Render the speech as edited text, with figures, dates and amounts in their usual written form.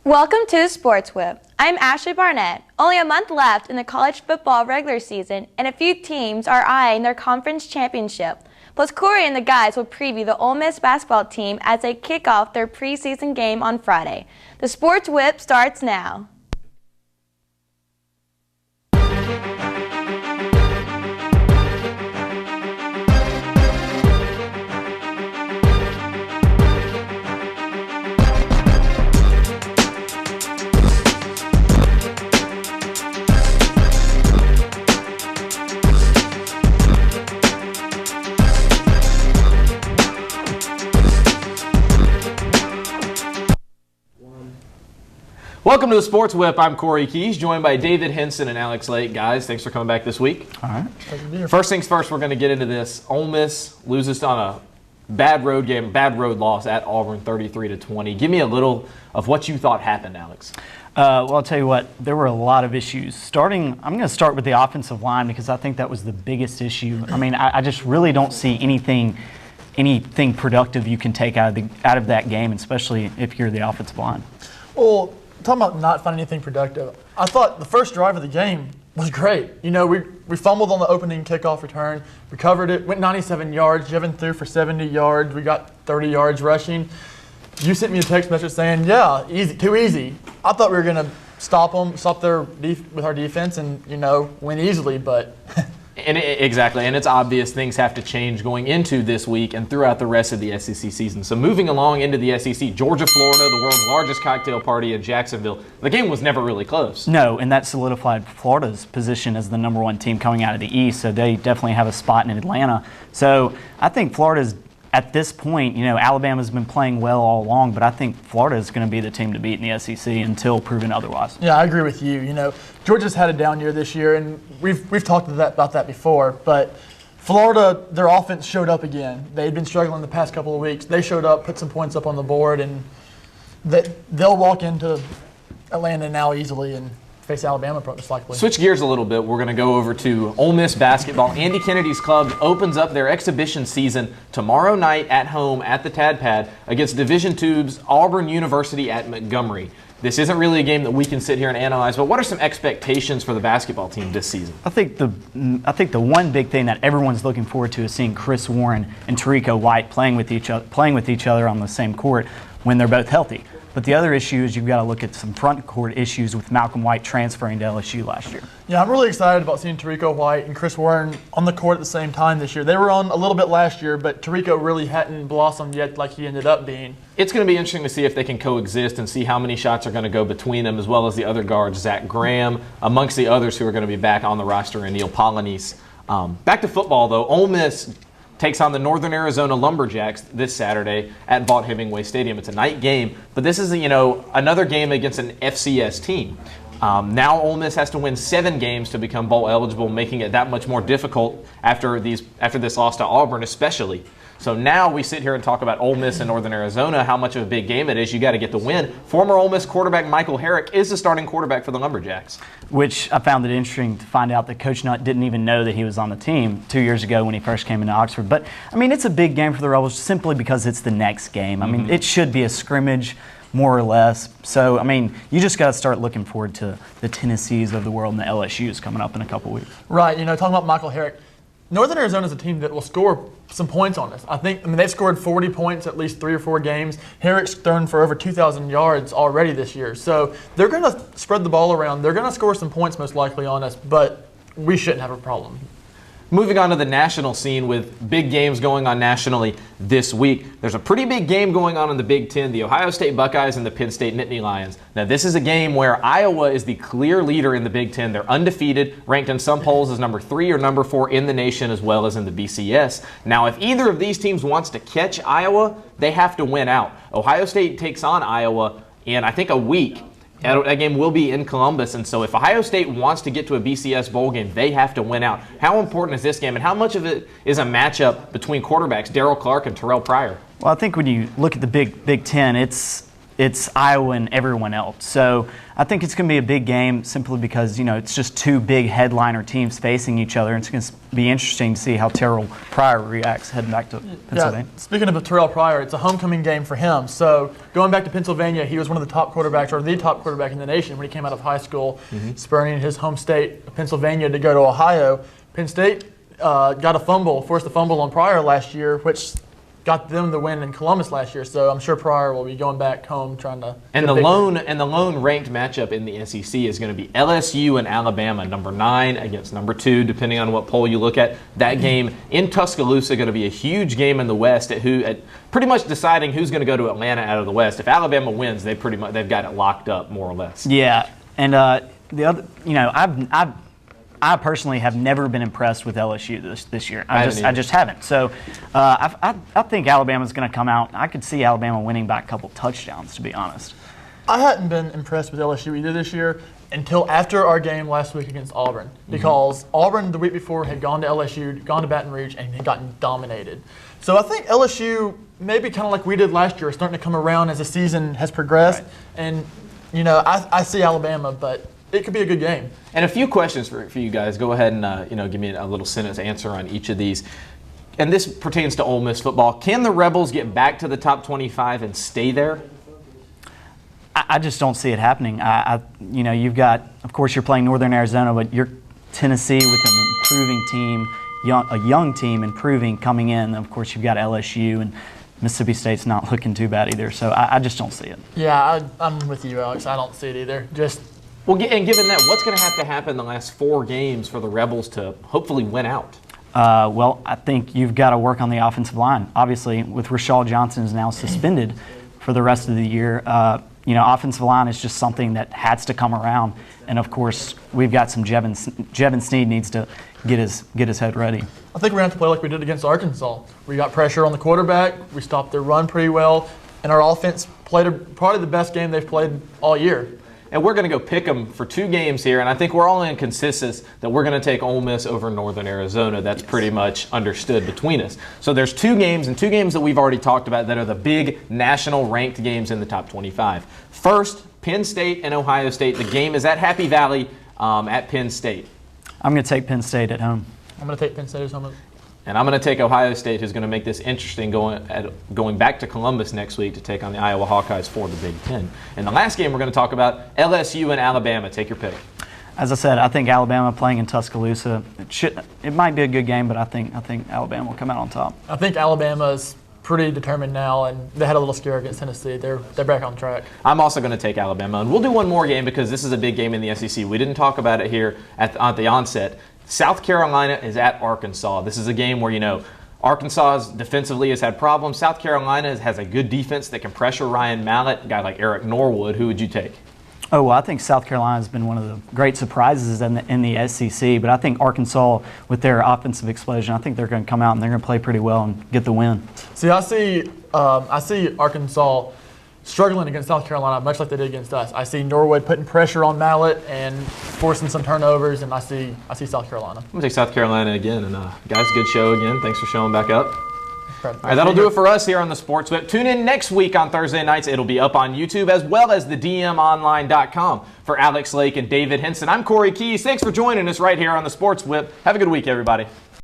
Welcome to the Sports Whip. I'm Ashley Barnett. Only a month left in the college football regular season, and a few teams are eyeing their conference championship. Plus, Kory and the guys will preview the Ole Miss basketball team as they kick off their preseason game on Friday. The Sports Whip starts now. Welcome to the Sports Whip. I'm Kory Keys, joined by David Henson and Alex Lake. Guys, thanks for coming back this week. All right. First things first, we're going to get into this. Ole Miss loses on a bad road game, bad road loss at Auburn, 33-20. Give me a little of what you thought happened, Alex. Well, I'll tell you what, there were a lot of issues. I'm going to start with the offensive line because I think that was the biggest issue. I mean, I just really don't see anything productive you can take out of that game, especially if you're the offensive line. Well, talking about not finding anything productive, I thought the first drive of the game was great. You know, we fumbled on the opening kickoff return, recovered it, went 97 yards, Jevin threw for 70 yards, we got 30 yards rushing. You sent me a text message saying, yeah, easy, too easy. I thought we were going to stop them, with our defense and, win easily, but... Exactly, and it's obvious things have to change going into this week and throughout the rest of the SEC season. So moving along into the SEC, Georgia, Florida, the world's largest cocktail party in Jacksonville. The game was never really close. No, and that solidified Florida's position as the number one team coming out of the East, so they definitely have a spot in Atlanta. So I think Florida's, at this point, Alabama's been playing well all along, but I think Florida is going to be the team to beat in the SEC until proven otherwise. Yeah, I agree with you. Georgia's had a down year this year, and we've talked about that before. But Florida, their offense showed up again. They'd been struggling the past couple of weeks. They showed up, put some points up on the board, and they'll walk into Atlanta now easily and face Alabama most likely. Switch gears a little bit. We're going to go over to Ole Miss basketball. Andy Kennedy's club opens up their exhibition season tomorrow night at home at the Tad Pad against Division II's Auburn University at Montgomery. This isn't really a game that we can sit here and analyze, but what are some expectations for the basketball team this season? I think the one big thing that everyone's looking forward to is seeing Chris Warren and Tarico White playing with each other on the same court when they're both healthy. But the other issue is you've got to look at some front court issues with Malcolm White transferring to LSU last year. Yeah, I'm really excited about seeing Tarico White and Chris Warren on the court at the same time this year. They were on a little bit last year, but Tarico really hadn't blossomed yet like he ended up being. It's going to be interesting to see if they can coexist and see how many shots are going to go between them, as well as the other guards, Zach Graham, amongst the others who are going to be back on the roster, and Neil Polynice. Back to football, though. Ole Miss takes on the Northern Arizona Lumberjacks this Saturday at Vaught-Hemingway Stadium. It's a night game, but this is another game against an FCS team. Now Ole Miss has to win 7 games to become bowl eligible, making it that much more difficult after this loss to Auburn, especially. So now we sit here and talk about Ole Miss and Northern Arizona, how much of a big game it is. You got to get the win. Former Ole Miss quarterback Michael Herrick is the starting quarterback for the Lumberjacks. Which I found it interesting to find out that Coach Nutt didn't even know that he was on the team 2 years ago when he first came into Oxford. But, it's a big game for the Rebels simply because it's the next game. It should be a scrimmage, more or less. So, you just got to start looking forward to the Tennessees of the world and the LSUs coming up in a couple weeks. Right. Talking about Michael Herrick, Northern Arizona is a team that will score some points on us. They've scored 40 points at least 3 or 4 games. Herrick's thrown for over 2,000 yards already this year. So they're going to spread the ball around. They're going to score some points most likely on us, but we shouldn't have a problem. Moving on to the national scene with big games going on nationally this week. There's a pretty big game going on in the Big Ten, the Ohio State Buckeyes and the Penn State Nittany Lions. Now, this is a game where Iowa is the clear leader in the Big Ten. They're undefeated, ranked in some polls as number 3 or number 4 in the nation as well as in the BCS. Now, if either of these teams wants to catch Iowa, they have to win out. Ohio State takes on Iowa in, I think, a week. That game will be in Columbus, and so if Ohio State wants to get to a BCS bowl game, they have to win out. How important is this game, and how much of it is a matchup between quarterbacks, Darrell Clark and Terrell Pryor? Well, I think when you look at the Big Ten, it's it's Iowa and everyone else. So I think it's going to be a big game simply because, it's just two big headliner teams facing each other. It's going to be interesting to see how Terrell Pryor reacts heading back to Pennsylvania. Yeah, speaking of Terrell Pryor, it's a homecoming game for him. So going back to Pennsylvania, he was one of the top quarterbacks, or the top quarterback in the nation when he came out of high school, spurning his home state of Pennsylvania to go to Ohio. Penn State forced a fumble on Pryor last year, which got them the win in Columbus last year. So I'm sure Pryor will be going back home trying to. And the lone ranked matchup in the SEC is going to be LSU and Alabama, number 9 against number 2, depending on what poll you look at. That game in Tuscaloosa going to be a huge game in the West at pretty much deciding who's going to go to Atlanta out of the West. If Alabama wins, they've got it locked up more or less. Yeah, and the other, I personally have never been impressed with LSU this year. I just haven't. So I think Alabama's going to come out. I could see Alabama winning by a couple touchdowns, to be honest. I hadn't been impressed with LSU either this year until after our game last week against Auburn, because Auburn the week before had gone to LSU, gone to Baton Rouge, and had gotten dominated. So I think LSU, maybe kind of like we did last year, is starting to come around as the season has progressed. Right. And, I see Alabama, but it could be a good game. And a few questions for you guys. Go ahead and give me a little sentence answer on each of these. And this pertains to Ole Miss football. Can the Rebels get back to the top 25 and stay there? I just don't see it happening. You've got, of course, you're playing Northern Arizona, but you're Tennessee with an improving team, a young team improving coming in. Of course, you've got LSU, and Mississippi State's not looking too bad either. So I just don't see it. Yeah, I'm with you, Alex. I don't see it either. Well, and given that, what's going to have to happen the last 4 games for the Rebels to hopefully win out? Well, I think you've got to work on the offensive line. Obviously, with Rashad Johnson is now suspended for the rest of the year, offensive line is just something that has to come around. And, of course, we've got some Jevin Sneed needs to get his head ready. I think we're going to have to play like we did against Arkansas. We got pressure on the quarterback. We stopped their run pretty well. And our offense played probably the best game they've played all year. And we're going to go pick them for 2 games here, and I think we're all in consensus that we're going to take Ole Miss over Northern Arizona. That's pretty much understood between us. So there's 2 games, and 2 games that we've already talked about that are the big national ranked games in the top 25. First, Penn State and Ohio State. The game is at Happy Valley at Penn State. I'm going to take Penn State at home. I'm going to take Penn State at home. And I'm going to take Ohio State, who's going to make this interesting going back to Columbus next week to take on the Iowa Hawkeyes for the Big Ten. And the last game we're going to talk about, LSU and Alabama. Take your pick. As I said, I think Alabama playing in Tuscaloosa, it might be a good game, but I think Alabama will come out on top. I think Alabama's pretty determined now, and they had a little scare against Tennessee. They're back on track. I'm also going to take Alabama, and we'll do one more game because this is a big game in the SEC. We didn't talk about it here at the onset. South Carolina is at Arkansas. This is a game where, Arkansas defensively has had problems. South Carolina has a good defense that can pressure Ryan Mallett, a guy like Eric Norwood. Who would you take? Oh, well, I think South Carolina has been one of the great surprises in the SEC, but I think Arkansas, with their offensive explosion, I think they're going to come out and they're going to play pretty well and get the win. See, I see Arkansas struggling against South Carolina, much like they did against us. I see Norwood putting pressure on Mallett and forcing some turnovers, and I see South Carolina. I'm going to take South Carolina again. And guys, good show again. Thanks for showing back up. All right, that'll do it for us here on the Sports Whip. Tune in next week on Thursday nights. It'll be up on YouTube as well as the DMOnline.com. For Alex Lake and David Henson, I'm Kory Keys. Thanks for joining us right here on the Sports Whip. Have a good week, everybody.